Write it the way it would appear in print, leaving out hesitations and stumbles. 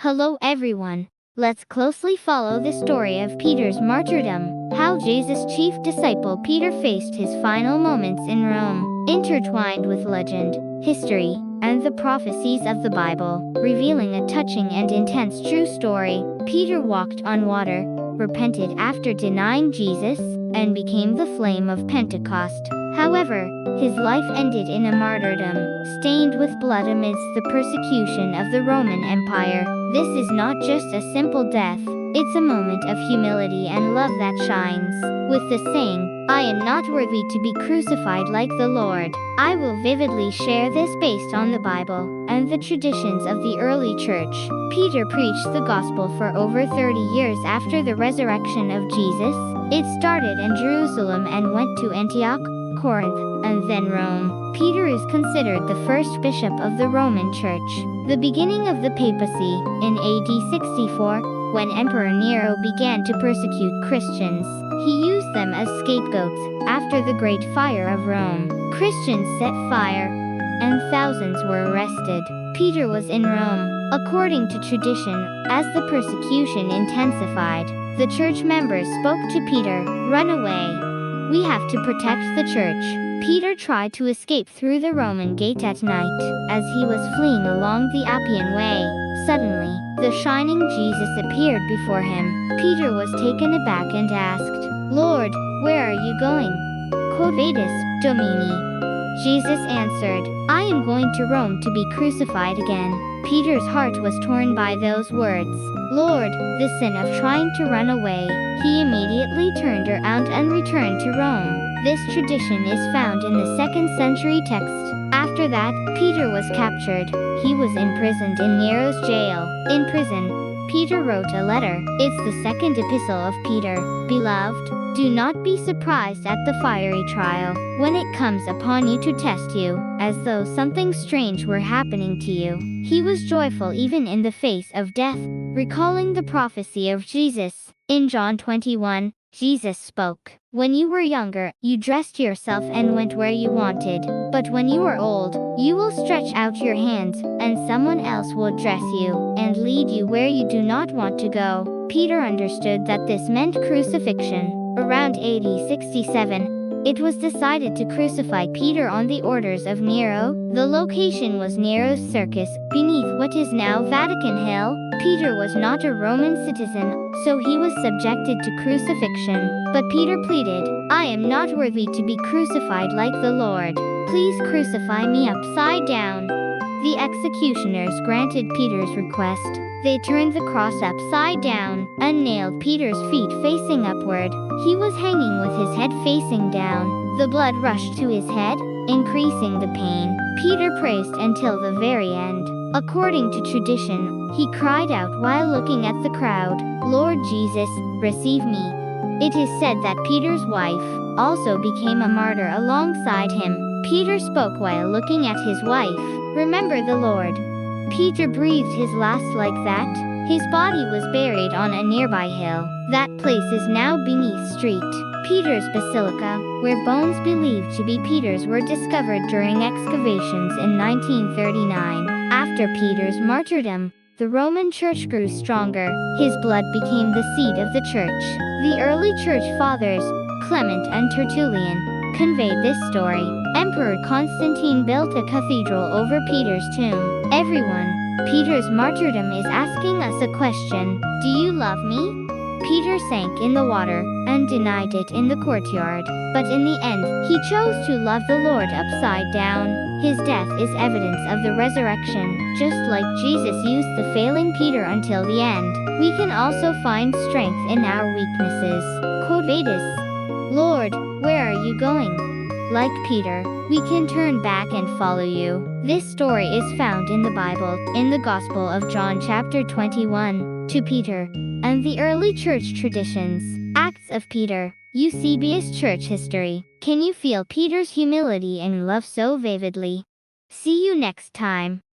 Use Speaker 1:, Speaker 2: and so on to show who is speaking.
Speaker 1: Hello everyone. Let's closely follow the story of Peter's martyrdom, how Jesus' chief disciple Peter faced his final moments in Rome, intertwined with legend, history, and the prophecies of the Bible, revealing a touching and intense true story. Peter walked on water, repented after denying Jesus, and became the flame of Pentecost. However, his life ended in a martyrdom, stained with blood amidst the persecution of the Roman Empire. This is not just a simple death, it's a moment of humility and love that shines. With the saying, "I am not worthy to be crucified like the Lord," I will vividly share this based on the Bible and the traditions of the early church. Peter preached the gospel for over 30 years after the resurrection of Jesus. It started in Jerusalem and went to Antioch, Corinth, and then Rome. Peter is considered the first bishop of the Roman Church. The beginning of the papacy, in AD 64, when Emperor Nero began to persecute Christians, he used them as scapegoats. After the Great Fire of Rome, Christians set fire, and thousands were arrested. Peter was in Rome. According to tradition, as the persecution intensified, the church members spoke to Peter, "Run away. We have to protect the church." Peter tried to escape through the Roman gate at night. As he was fleeing along the Appian Way, suddenly, the shining Jesus appeared before him. Peter was taken aback and asked, "Lord, where are you going?" Quod vadis, Domini? Jesus answered, "I am going to Rome to be crucified again." Peter's heart was torn by those words. Lord, the sin of trying to run away, he immediately turned around and returned to Rome. This tradition is found in the 2nd century text. After that, Peter was captured. He was imprisoned in Nero's jail. In prison, Peter wrote a letter. It's the second epistle of Peter. Beloved, do not be surprised at the fiery trial, when it comes upon you to test you, as though something strange were happening to you. He was joyful even in the face of death, recalling the prophecy of Jesus. In John 21, Jesus spoke, "When you were younger, you dressed yourself and went where you wanted. But when you are old, you will stretch out your hands, and someone else will dress you, and lead you where you do not want to go." Peter understood that this meant crucifixion. Around AD 67, it was decided to crucify Peter on the orders of Nero. The location was Nero's circus, beneath what is now Vatican Hill. Peter was not a Roman citizen, so he was subjected to crucifixion. But Peter pleaded, "I am not worthy to be crucified like the Lord. Please crucify me upside down." The executioners granted Peter's request. They turned the cross upside down and nailed Peter's feet facing upward. He was hanging with his head facing down. The blood rushed to his head, increasing the pain. Peter praised until the very end. According to tradition, he cried out while looking at the crowd, "Lord Jesus, receive me." It is said that Peter's wife also became a martyr alongside him. Peter spoke while looking at his wife, "Remember the Lord." Peter breathed his last like that. His body was buried on a nearby hill. That place is now beneath Street Peter's Basilica, where bones believed to be Peter's were discovered during excavations in 1939. After Peter's martyrdom, the Roman Church grew stronger. His blood became the seed of the Church. The early Church Fathers, Clement and Tertullian, conveyed this story. Emperor Constantine built a cathedral over Peter's tomb. Everyone, Peter's martyrdom is asking us a question. Do you love me? Peter sank in the water and denied it in the courtyard. But in the end, he chose to love the Lord upside down. His death is evidence of the resurrection. Just like Jesus used the failing Peter until the end, we can also find strength in our weaknesses. Quod vadis? Lord, where are you going? Like Peter, we can turn back and follow you. This story is found in the Bible, in the Gospel of John chapter 21, to Peter, and the early church traditions. Acts of Peter, Eusebius church history. Can you feel Peter's humility and love so vividly? See you next time.